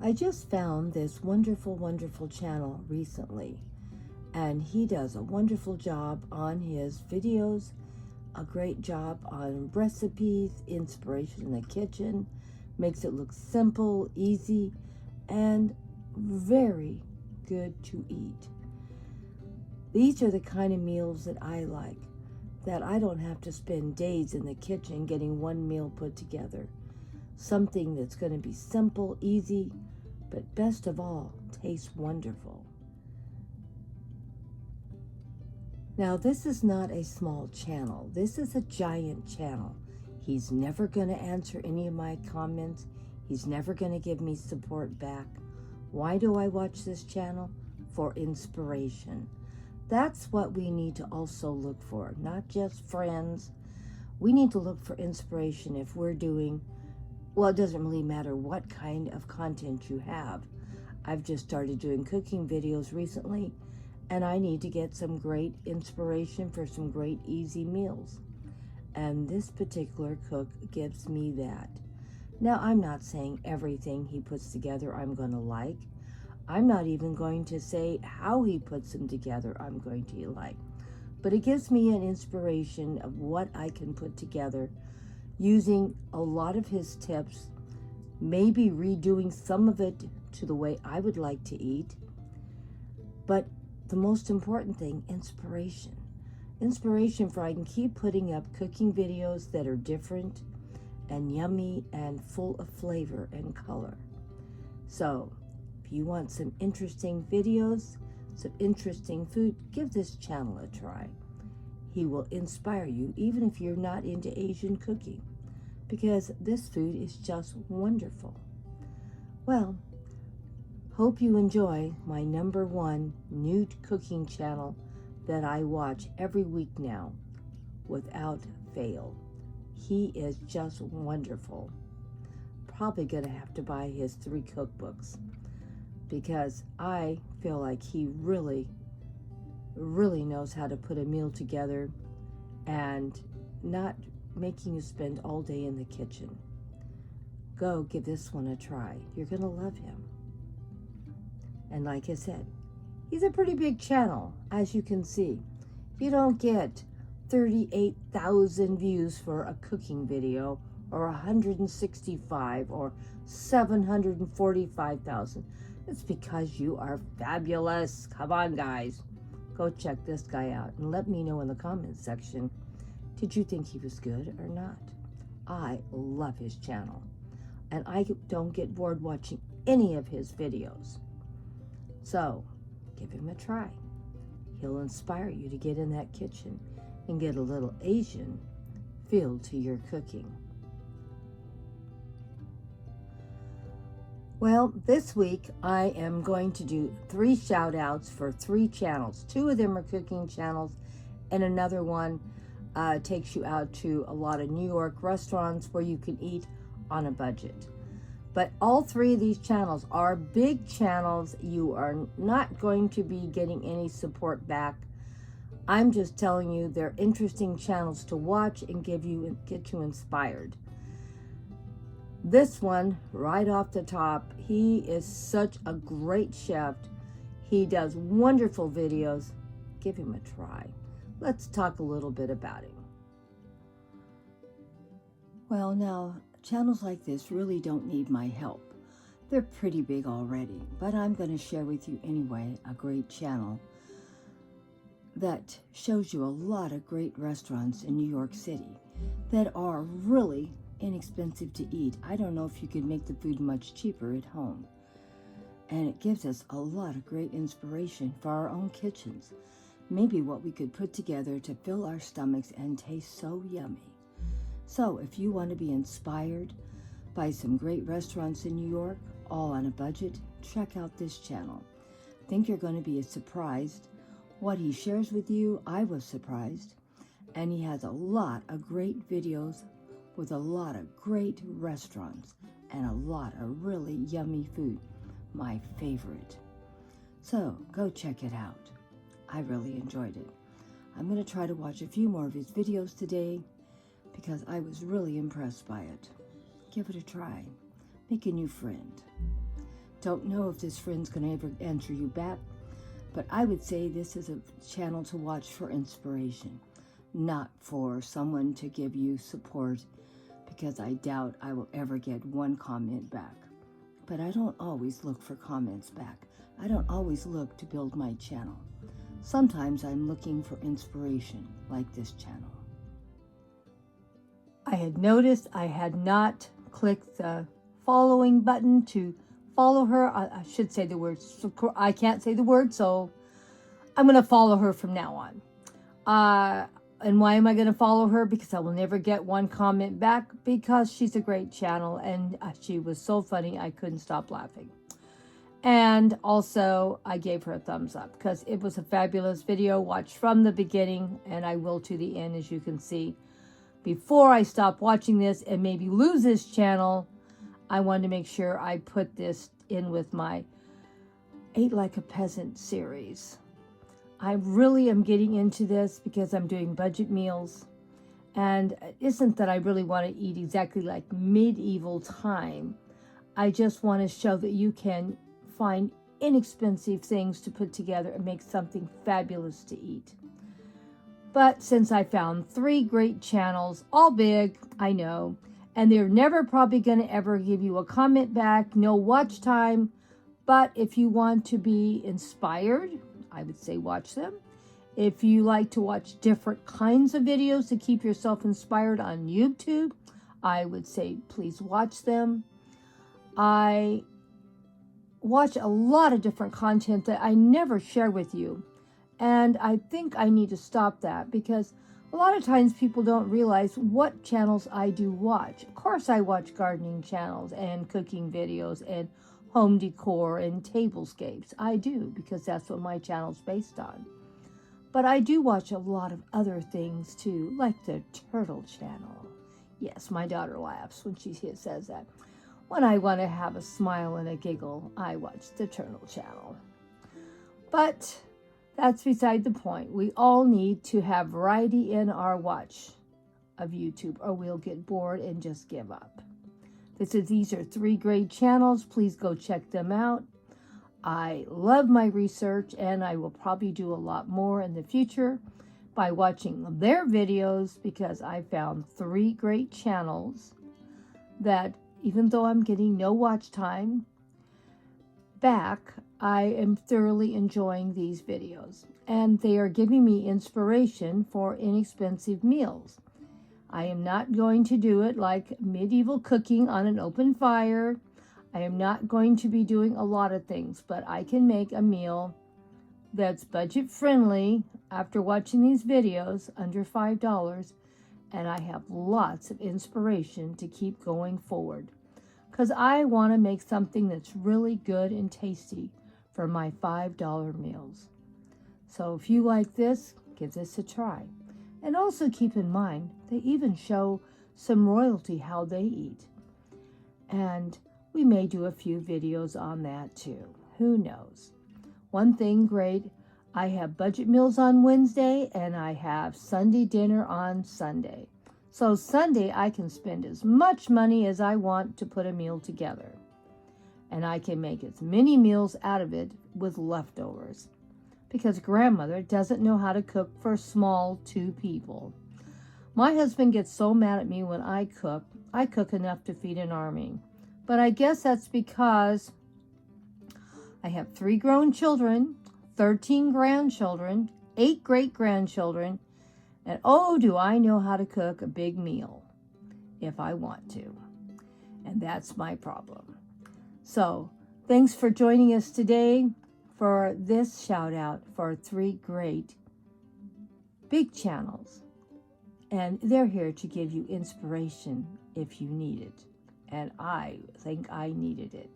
I just found this wonderful, wonderful channel recently, and he does a wonderful job on his videos, a great job on recipes, inspiration in the kitchen, makes it look simple, easy, and very good to eat. These are the kind of meals that I like, that I don't have to spend days in the kitchen getting one meal put together. Something that's going to be simple, easy, but best of all, tastes wonderful. Now, this is not a small channel. This is a giant channel. He's never going to answer any of my comments. He's never going to give me support back. Why do I watch this channel? For inspiration. That's what we need to also look for, not just friends. We need to look for inspiration if we're doing, well, it doesn't really matter what kind of content you have. I've just started doing cooking videos recently, and I need to get some great inspiration for some great easy meals. And this particular cook gives me that. Now, I'm not saying everything he puts together I'm going to like. I'm not even going to say how he puts them together I'm going to like. But it gives me an inspiration of what I can put together using a lot of his tips, maybe redoing some of it to the way I would like to eat. But the most important thing, inspiration. Inspiration for I can keep putting up cooking videos that are different and yummy and full of flavor and color. So, if you want some interesting videos, some interesting food, give this channel a try. He will inspire you even if you're not into Asian cooking, because this food is just wonderful. Well, hope you enjoy my #1 new cooking channel that I watch every week now without fail. He is just wonderful. Probably gonna have to buy his 3 cookbooks, because I feel like he really knows how to put a meal together and not making you spend all day in the kitchen. Go give this one a try. You're going to love him. And like I said, he's a pretty big channel, as you can see. You don't get 38,000 views for a cooking video, or 165, or 745,000. It's because you are fabulous. Come on, guys. Go check this guy out and let me know in the comments section, did you think he was good or not? I love his channel, and I don't get bored watching any of his videos. So, give him a try. He'll inspire you to get in that kitchen and get a little Asian feel to your cooking. Well, this week I am going to do 3 shout outs for 3 channels. 2 of them are cooking channels, and another one takes you out to a lot of New York restaurants where you can eat on a budget. But all 3 of these channels are big channels. You are not going to be getting any support back. I'm just telling you they're interesting channels to watch and get you inspired. This one, right off the top, he is such a great chef. He does wonderful videos. Give him a try. Let's talk a little bit about him. Well, now, channels like this really don't need my help. They're pretty big already, but I'm going to share with you anyway a great channel that shows you a lot of great restaurants in New York City that are really inexpensive to eat. I don't know if you could make the food much cheaper at home. And it gives us a lot of great inspiration for our own kitchens. Maybe what we could put together to fill our stomachs and taste so yummy. So if you want to be inspired by some great restaurants in New York, all on a budget, check out this channel. I think you're going to be surprised. What he shares with you, I was surprised. And he has a lot of great videos with a lot of great restaurants and a lot of really yummy food, my favorite. So go check it out. I really enjoyed it. I'm going to try to watch a few more of his videos today because I was really impressed by it. Give it a try. Make a new friend. Don't know if this friend's going to ever answer you back, but I would say this is a channel to watch for inspiration, not for someone to give you support, because I doubt I will ever get one comment back. But I don't always look for comments back. I don't always look to build my channel. Sometimes I'm looking for inspiration, like this channel. I had noticed I had not clicked the following button to follow her. I should say the word. I can't say the word, so I'm going to follow her from now on. And why am I going to follow her? Because I will never get one comment back, because she's a great channel and she was so funny I couldn't stop laughing. And also I gave her a thumbs up because it was a fabulous video. Watch from the beginning, and I will to the end, as you can see. Before I stop watching this and maybe lose this channel, I wanted to make sure I put this in with my Ate Like a Peasant series. I really am getting into this because I'm doing budget meals. And it isn't that I really want to eat exactly like medieval time. I just want to show that you can find inexpensive things to put together and make something fabulous to eat. But since I found 3 great channels, all big, I know, and they're never probably going to ever give you a comment back, no watch time. But if you want to be inspired, I would say watch them. If you like to watch different kinds of videos to keep yourself inspired on YouTube, I would say please watch them. I watch a lot of different content that I never share with you. And I think I need to stop that, because a lot of times people don't realize what channels I do watch. Of course, I watch gardening channels and cooking videos and home decor and tablescapes. I do, because that's what my channel's based on. But I do watch a lot of other things too, like the Turtle channel. Yes, my daughter laughs when she says that. When I want to have a smile and a giggle, I watch the Turtle channel. But that's beside the point. We all need to have variety in our watch of YouTube, or we'll get bored and just give up. These are 3 great channels. Please go check them out. I love my research, and I will probably do a lot more in the future by watching their videos, because I found 3 great channels that, even though I'm getting no watch time back, I am thoroughly enjoying these videos, and they are giving me inspiration for inexpensive meals. I am not going to do it like medieval cooking on an open fire. I am not going to be doing a lot of things, but I can make a meal that's budget friendly after watching these videos, under $5, and I have lots of inspiration to keep going forward, because I want to make something that's really good and tasty for my $5 meals. So if you like this, give this a try. And also keep in mind, they even show some royalty how they eat. And we may do a few videos on that too. Who knows? One thing great, I have budget meals on Wednesday, and I have Sunday dinner on Sunday. So Sunday I can spend as much money as I want to put a meal together. And I can make as many meals out of it with leftovers, because grandmother doesn't know how to cook for small 2 people. My husband gets so mad at me when I cook. I cook enough to feed an army. But I guess that's because I have 3 grown children, 13 grandchildren, 8 great-grandchildren, and oh, do I know how to cook a big meal if I want to. And that's my problem. So, thanks for joining us today for this shout out for 3 great big channels. And they're here to give you inspiration if you need it. And I think I needed it.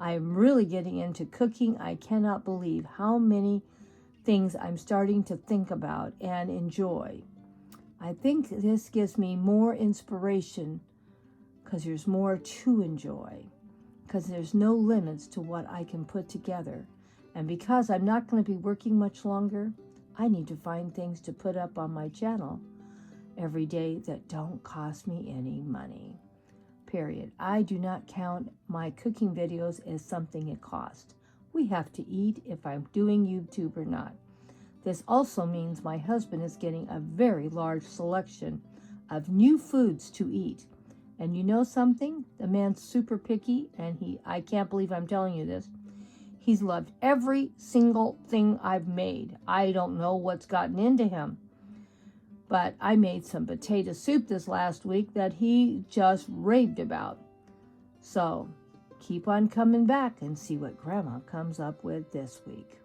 I'm really getting into cooking. I cannot believe how many things I'm starting to think about and enjoy. I think this gives me more inspiration, because there's more to enjoy, because there's no limits to what I can put together. And because I'm not going to be working much longer, I need to find things to put up on my channel every day that don't cost me any money, period. I do not count my cooking videos as something it costs. We have to eat if I'm doing YouTube or not. This also means my husband is getting a very large selection of new foods to eat. And you know something? The man's super picky, and I can't believe I'm telling you this. He's loved every single thing I've made. I don't know what's gotten into him. But I made some potato soup this last week that he just raved about. So keep on coming back and see what Grandma comes up with this week.